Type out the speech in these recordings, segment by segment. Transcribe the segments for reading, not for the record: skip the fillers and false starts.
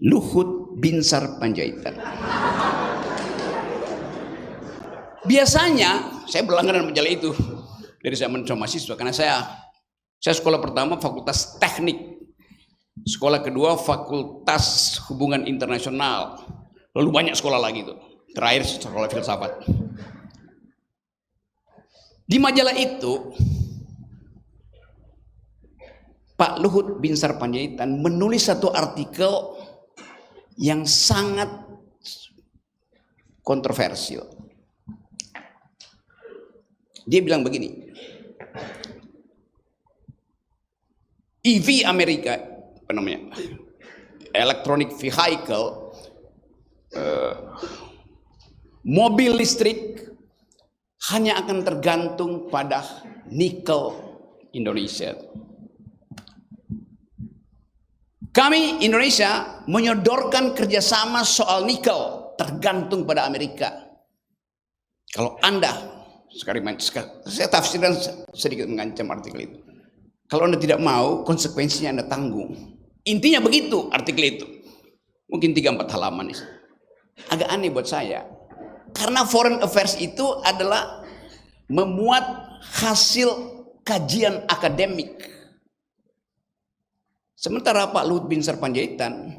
Luhut Binsar Panjaitan. Biasanya saya berlangganan majalah itu dari zaman mahasiswa, karena saya sekolah pertama Fakultas Teknik, sekolah kedua Fakultas Hubungan Internasional, lalu banyak sekolah lagi itu. Terakhir sekolah filsafat. Di majalah itu Pak Luhut Binsar Panjaitan menulis satu artikel yang sangat kontroversial. Dia bilang begini, EV Amerika, apa namanya, electronic vehicle, mobil listrik hanya akan tergantung pada nikel Indonesia. Kami Indonesia menyodorkan kerjasama soal nikel, tergantung pada Amerika. Kalau Anda, sekarang saya tafsirkan sedikit mengancam artikel itu. Kalau Anda tidak mau, konsekuensinya Anda tanggung. Intinya begitu artikel itu. Mungkin 3-4 halaman. Agak aneh buat saya. Karena foreign affairs itu adalah memuat hasil kajian akademik. Sementara Pak Luhut Binsar Panjaitan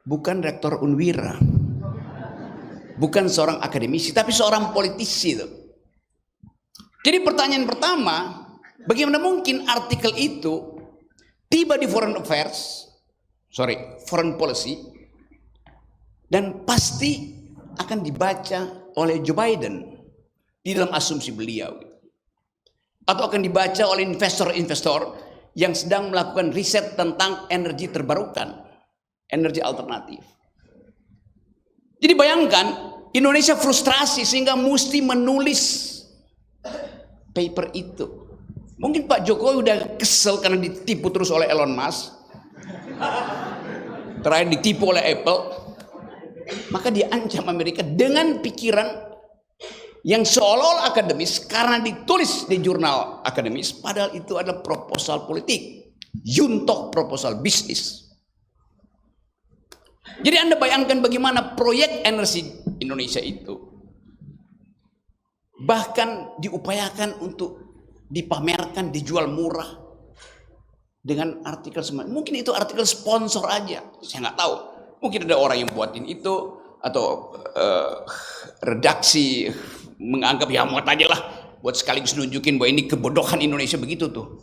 bukan rektor Unwira. Bukan seorang akademisi, tapi seorang politisi itu. Jadi pertanyaan pertama, bagaimana mungkin artikel itu tiba di foreign policy, dan pasti akan dibaca oleh Joe Biden di dalam asumsi beliau, atau akan dibaca oleh investor-investor yang sedang melakukan riset tentang energi terbarukan, energi alternatif. Jadi bayangkan Indonesia frustrasi sehingga mesti menulis paper itu. Mungkin Pak Jokowi udah kesel karena ditipu terus oleh Elon Musk, terakhir ditipu oleh Apple, maka dia ancam Amerika dengan pikiran yang seolah-olah akademis karena ditulis di jurnal akademis, padahal itu adalah proposal politik, juntoh proposal bisnis. Jadi Anda bayangkan bagaimana proyek energi Indonesia itu bahkan diupayakan untuk dipamerkan, dijual murah dengan artikel semacam. Mungkin itu artikel sponsor aja, saya nggak tahu. Mungkin ada orang yang buatin itu, atau redaksi menganggap ya muat aja lah, buat sekaligus nunjukin bahwa ini kebodohan Indonesia begitu tuh.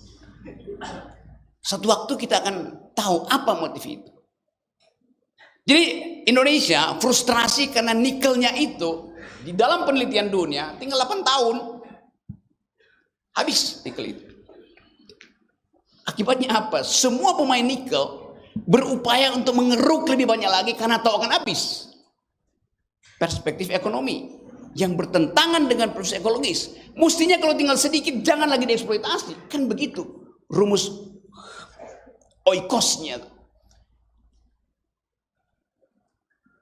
Satu waktu kita akan tahu apa motif itu. Jadi Indonesia frustrasi karena nikelnya itu di dalam penelitian dunia tinggal 8 tahun habis nikel itu. Akibatnya apa? Semua pemain nikel berupaya untuk mengeruk lebih banyak lagi karena tahu akan habis. Perspektif ekonomi yang bertentangan dengan proses ekologis. Mestinya kalau tinggal sedikit jangan lagi dieksploitasi. Kan begitu rumus oikosnya.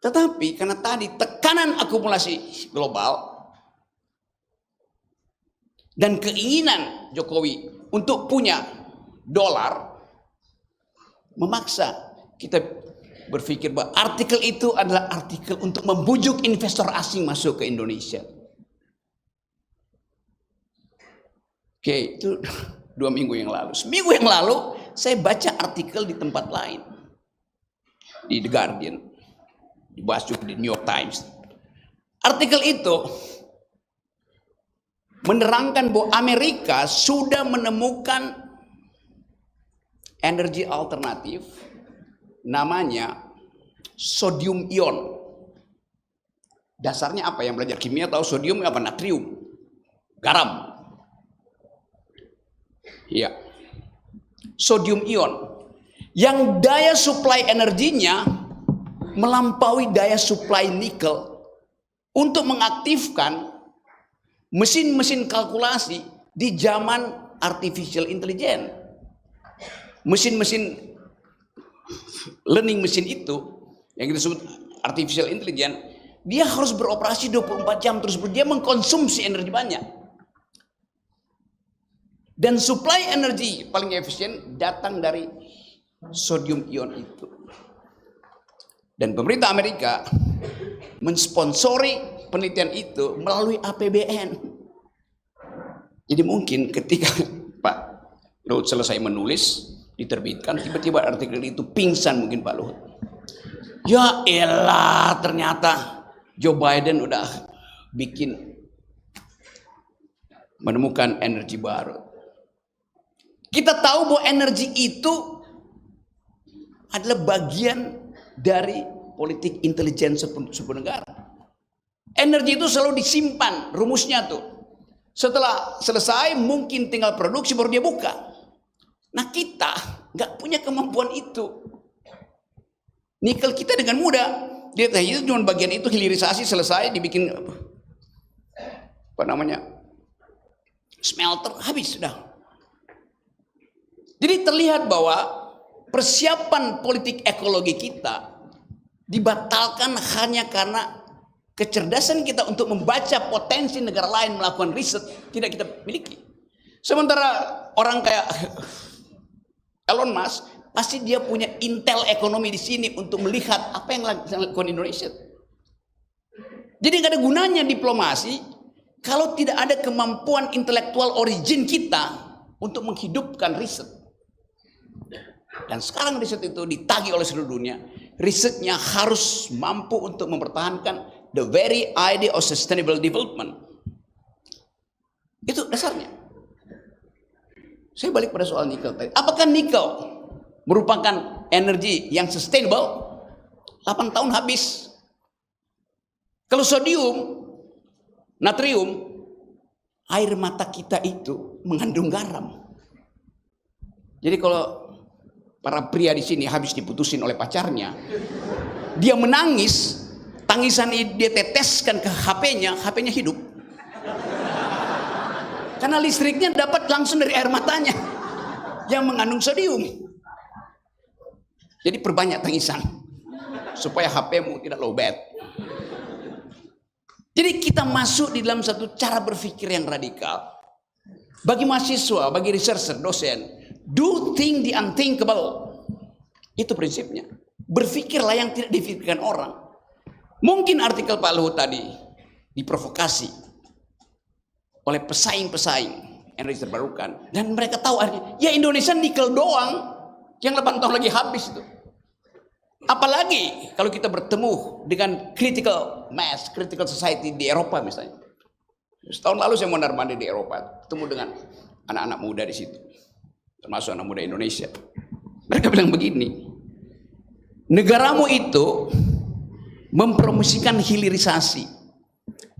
Tetapi karena tadi tekanan akumulasi global dan keinginan Jokowi untuk punya dolar, memaksa kita berpikir bahwa artikel itu adalah artikel untuk membujuk investor asing masuk ke Indonesia. Oke, itu 2 minggu yang lalu. Seminggu yang lalu saya baca artikel di tempat lain, di The Guardian, dibahas juga di New York Times. Artikel itu menerangkan bahwa Amerika sudah menemukan energi alternatif namanya sodium ion. Dasarnya apa? Yang belajar kimia tahu sodium apa? Natrium, garam. Iya, sodium ion yang daya suplai energinya melampaui daya suplai nikel untuk mengaktifkan mesin-mesin kalkulasi di zaman artificial intelligence. Mesin-mesin learning mesin itu yang kita sebut artificial intelligence, dia harus beroperasi 24 jam terus, dia mengkonsumsi energi banyak. Dan supply energi paling efisien datang dari sodium ion itu. Dan pemerintah Amerika mensponsori penelitian itu melalui APBN. Jadi mungkin ketika Pak Luhut selesai menulis, diterbitkan, tiba-tiba artikel itu pingsan mungkin Pak Luhut. Ya elah, ternyata Joe Biden udah menemukan energi baru. Kita tahu bahwa energi itu adalah bagian dari politik intelijen sebuah negara. Energi itu selalu disimpan, rumusnya tuh. Setelah selesai mungkin tinggal produksi baru dia buka. Nah kita nggak punya kemampuan itu. Nikel kita dengan mudah, dia itu cuma bagian itu hilirisasi selesai dibikin apa namanya smelter habis sudah. Jadi terlihat bahwa persiapan politik ekologi kita dibatalkan hanya karena kecerdasan kita untuk membaca potensi negara lain melakukan riset tidak kita miliki. Sementara orang kayak Elon Musk pasti dia punya intel ekonomi di sini untuk melihat apa yang dilakukan Indonesia. Jadi nggak ada gunanya diplomasi kalau tidak ada kemampuan intelektual origin kita untuk menghidupkan riset. Dan sekarang riset itu ditagih oleh seluruh dunia. Risetnya harus mampu untuk mempertahankan the very idea of sustainable development. Itu dasarnya. Saya balik pada soal nikel tadi. Apakah nikel merupakan energi yang sustainable? 8 tahun habis. Kalau sodium, natrium, air mata kita itu mengandung garam. Jadi kalau para pria di sini habis diputusin oleh pacarnya, dia menangis, tangisan dia teteskan ke HP-nya hidup. Karena listriknya dapat langsung dari air matanya yang mengandung sodium. Jadi perbanyak tangisan supaya HP-mu tidak lowbat. Jadi kita masuk di dalam satu cara berpikir yang radikal. Bagi mahasiswa, bagi researcher, dosen, do think the unthinkable. Itu prinsipnya. Berpikirlah yang tidak dipikirkan orang. Mungkin artikel Pak Luhut tadi diprovokasi oleh pesaing-pesaing energi terbarukan. Dan mereka tahu artinya, ya Indonesia nikel doang yang 8 tahun lagi habis itu. Apalagi kalau kita bertemu dengan critical mass, critical society di Eropa misalnya. Setahun lalu saya mondar-mandir di Eropa, ketemu dengan anak-anak muda di situ, termasuk anak muda Indonesia. Mereka bilang begini, negaramu itu mempromosikan hilirisasi.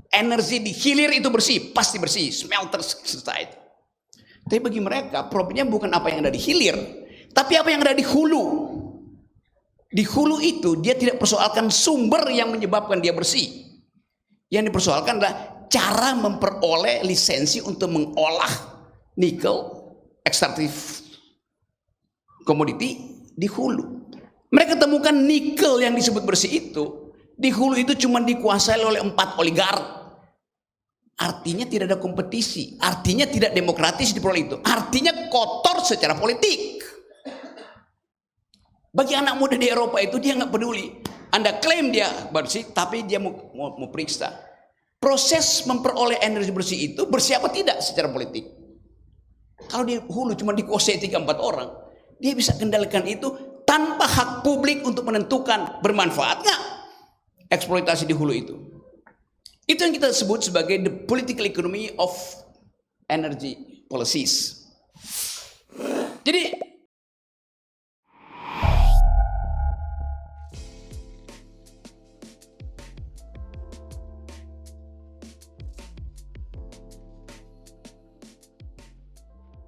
Energi di hilir itu bersih, pasti bersih, smelter selesai. Tapi bagi mereka problemnya bukan apa yang ada di hilir, tapi apa yang ada di hulu. Di hulu itu dia tidak persoalkan sumber yang menyebabkan dia bersih. Yang dipersoalkan adalah cara memperoleh lisensi untuk mengolah nikel ekstraktif komoditi di hulu. Mereka temukan nikel yang disebut bersih itu di hulu itu cuma dikuasai oleh 4 oligark. Artinya tidak ada kompetisi, artinya tidak demokratis di peroleh itu, artinya kotor secara politik. Bagi anak muda di Eropa itu dia nggak peduli. Anda klaim dia bersih, tapi dia mau periksa proses memperoleh energi bersih itu bersih apa tidak secara politik. Kalau di hulu cuma dikuasai 3-4 orang, dia bisa kendalikan itu tanpa hak publik untuk menentukan bermanfaat nggak eksploitasi di hulu itu. Itu yang kita sebut sebagai the political economy of energy policies. Jadi